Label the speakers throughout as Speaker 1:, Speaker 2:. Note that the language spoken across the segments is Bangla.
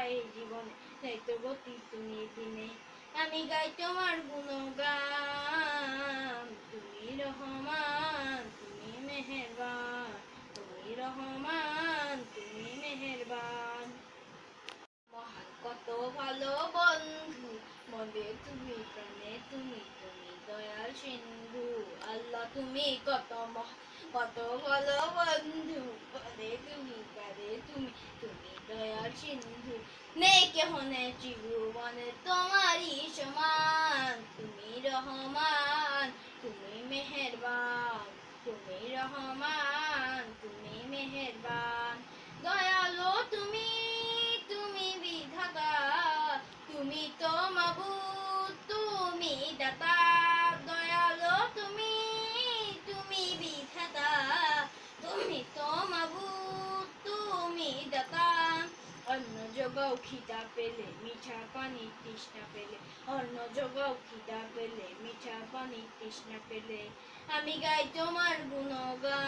Speaker 1: এই জীবনে চাইতো গতি তুমি বিনে আমি গাই তোমার গুণগান তুমি রহমান তুমি মেহেরবান তুমি রহমান তুমি মেহেরবান মহান কত ভালো বন্ধু মনে তুমি প্রাণে তুমি তুমি দয়াল সিন্ধু আল্লাহ তুমি কত ভালো বন্ধু বলে তুমি কারে তুমি তুমি দয়াল সিন্ধু নেই কেহ নেই জীবনে তোমারই সমান তুমি রহমান তুমি মেহেরবান তুমি রহমান তুমি মেহেরবান দয়ালু তুমি তুমি বিধাতা তুমি তো মাবুদ তুমি দাতা দয়ালু তুমি তুমি বিধাতা তুমি তো মাবুদ তুমি দাতা অন্য জগাও খিদা পেলে মিঠা পানি তৃষ্ণা পেলে অন্য জগাও খিদা পেলে মিঠা পানি তৃষ্ণা পেলে আমি গাই তোমার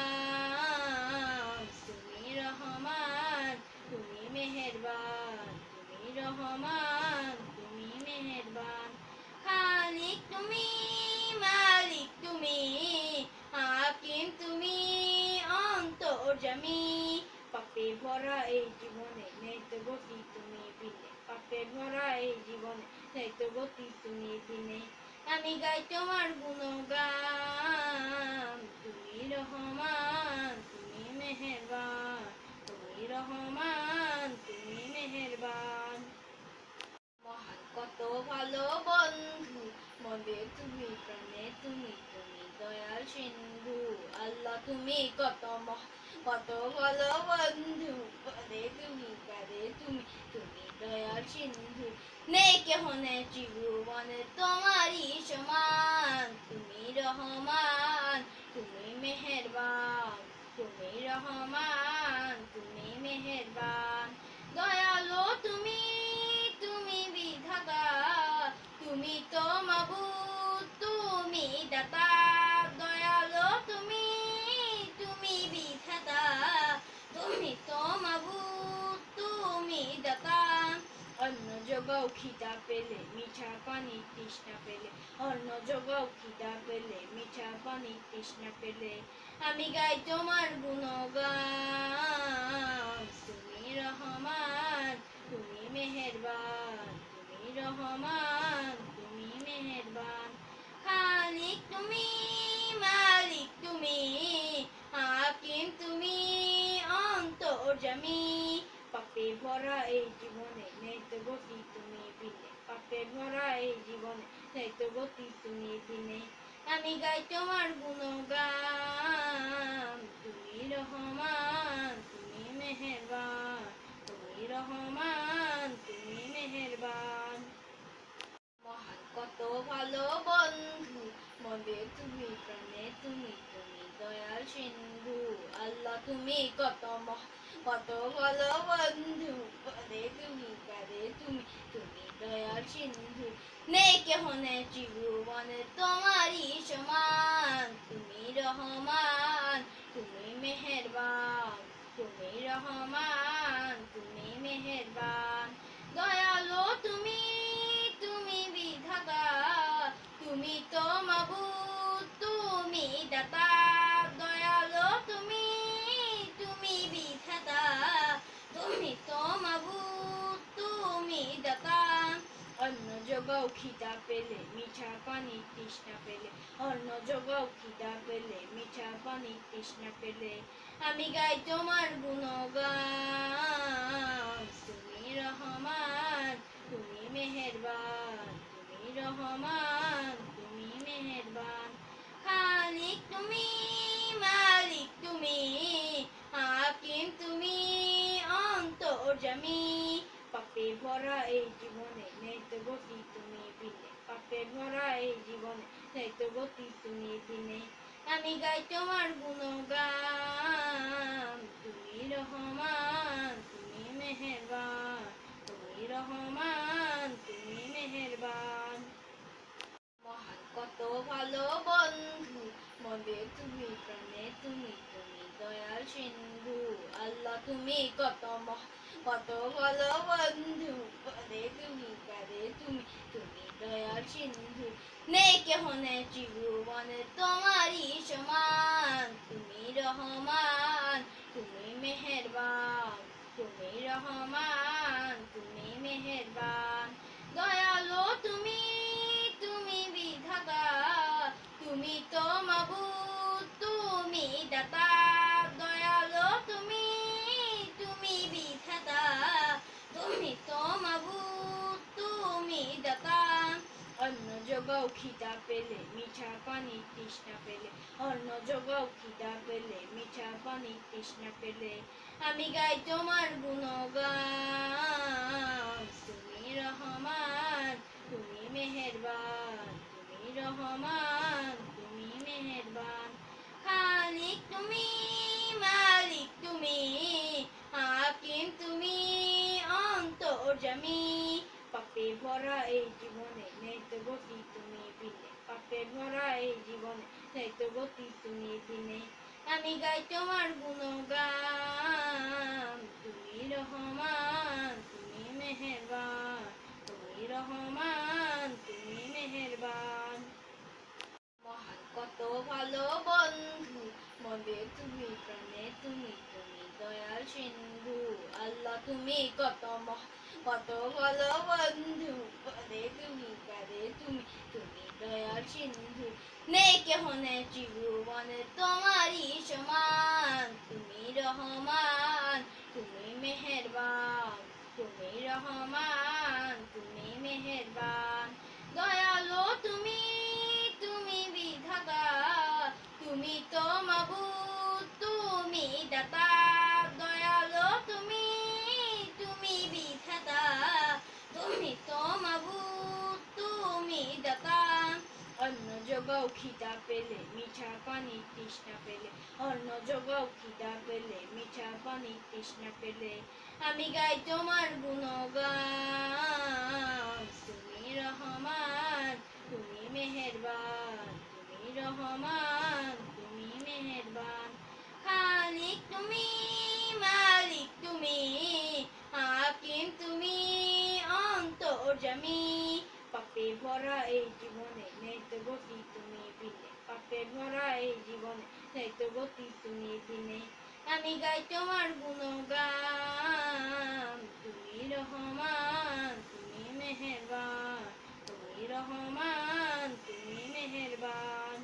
Speaker 1: গুণগান তুমি রহমান তুমি মেহেরবান তুমি রহমান তুমি মেহেরবান খালিক তুমি মালিক তুমি হাকিম তুমি অন্তর্যামী পাপে ভরা এই জীবনে নেই তো গতি তুমি বিনে পাপে ভরা এই জীবনে নেই তো গতি তুমি বিনে আমি গাই তোমার গুণগান তুমি রহমান তুমি মেহেরবান তুমি রহমান তুমি মেহেরবান মহান কত ভালো বন্ধু মনে তুমি প্রাণে তুমি তুমি দয়াল সিন্ধু আল্লাহ তুমি কত ভালো বন্ধু বলে তুমি কারে তুমি তুমি দয়াল সিন্ধু নেই কেহ নেই জীবনে তোমারই সমান তুমি রহমান তুমি মেহেরবান তুমি রহমান তুমি মেহেরবান দয়ালু তুমি তুমি বিধাতা তুমি তো মাবুদ তুমি দাতা দয়ালু তুমি তুমি বিধাতা তুমি তো মাবুদ তুমি দাতা অন্য জগাও খিদা পেলে মিঠা পানি তৃষ্ণা পেলে অন্য জগাও খিদা পেলে মিঠা পানি তৃষ্ণা পেলে আমি গাই তোমার গুণগান তুমি রহমান তুমি মেহেরবান তুমি রহমান তুমি মেহেরবান খালিক তুমি মালিক তুমি হাকিম তুমি অন্তর্যামী পাপে ভরা এই জীবনে নেই তো গতি তুমি বিনে পাপে ভরা এই জীবনে নেই তো গতি তুমি বিনে আমি গাই তোমার গুণগান তুমি রহমান তুমি মেহেরবান তুমি রহমান তুমি মেহেরবান মহান কত ভালো বন্ধু মনে তুমি প্রাণে তুমি তুমি দয়াল সিন্ধু আল্লাহ তুমি কত ভালো বন্ধু বলে তুমি কারে তুমি তুমি দয়াল সিন্ধু নেই কেহ নেই জীবনে তোমারই সমান তুমি রহমান তুমি মেহেরবান তুমি রহমান তুমি মেহেরবান দয়ালু তুমি তুমি বিধাতা তুমি তো মাবুদ তুমি দাতা দয়ালু তুমি তুমি বিধাতা তুমি তো মাবুদ তুমি দাতা অন্য জগাও খিদা পেলে মিঠা পানি তৃষ্ণা পেলে অন্য জগাও খিদা পেলে মিঠা পানি তৃষ্ণা পেলে আমি গাই তোমার গুণগান তুমি রহমান তুমি মেহেরবান তুমি রহমান তুমি মেহেরবান খালিক তুমি মালিক তুমি হাকিম তুমি অন্তর্যামী পাপে ভরা এই জীবনে নেই তো গতি তুমি বিনে পাপে ভরা এই জীবনে নেই তো গতি তুমি বিনে আমি গাই তোমার গুণগান তুমি রহমান তুমি মেহেরবান তুমি রহমান তুমি মেহেরবান মহান কত ভালো বন্ধু মনে তুমি প্রাণে তুমি তুমি দয়াল সিন্ধু আল্লাহ তুমি কত ভালো বন্ধু কাঁদে তুমি কাঁদে তুমি তুমি দয়াল সিন্ধু নেই কেহ নেই ত্রিভুবনে তোমারই সমান তুমি রহমান তুমি মেহেরবান তুমি রহমান তুমি মেহেরবান দয়ালো তুমি তুমি বিধাতা তুমি তো মাবুদ তুমি দাতা দয়ালো তুমি তুমি বিধাতা তুমি তো মাবুদ তুমি দাতা অন্ন জগাও খিদা পেলে মিঠা পানি তৃষ্ণা পেলে অন্ন জগাও খিদা পেলে মিঠা পানি তৃষ্ণা পেলে আমি গাই তোমার গুণগান তুমি রহমান তুমি মেহেরবান তুমি রহমান তুমি মেহেরবান খালিক তুমি মালিক তুমি হাকিম তুমি অন্তর্যামী পাপে ভরা এই জীবনে নেই তো গতি তুমি বিনে পাপে ভরা এই জীবনে নেই তো গতি তুমি বিনে আমি গাই তোমার গুণগান তুমি রহমান তুমি মেহেরবান তুমি রহমান তুমি মেহেরবান মহান কত ভালো বন্ধু মনে তুমি প্রাণে তুমি তুমি দয়াল সিন্ধু আল্লাহ তুমি কত কত ভালো বন্ধু কাঁদে তুমি কাঁদে তুমি তুমি দয়াল সিন্ধু নেই কেহ নেই ত্রিভুবনে তোমারই সমান তুমি রহমান তুমি মেহেরবান তুমি রহমান তুমি মেহেরবান দয়ালো তুমি তুমি বিধাতা তুমি তো মাবুদ তুমি দাতা দয়ালো তুমি তুমি বিধাতা তুমি তো মাবুদ তুমি দাতা অন্ন জগাও খিদা পেলে মিঠা পানি তৃষ্ণা পেলে অন্ন জগাও খিদা পেলে মিঠা পানি তৃষ্ণা পেলে আমি গাই তোমার গুণগান তুমি রহমান তুমি মেহেরবান তুমি রহমান তুমি মেহেরবান খালিক তুমি মালিক তুমি হাকিম তুমি অন্তর্যামী পাপে ভরা এই জীবনে নেই তো গতি তুমি বিনে পাপে ভরা এই জীবনে নেই তো গতি তুমি বিনে আমি গাই তোমার গুণগান তুমি রহমান তুমি মেহেরবান তুমি রহমান তুমি মেহেরবান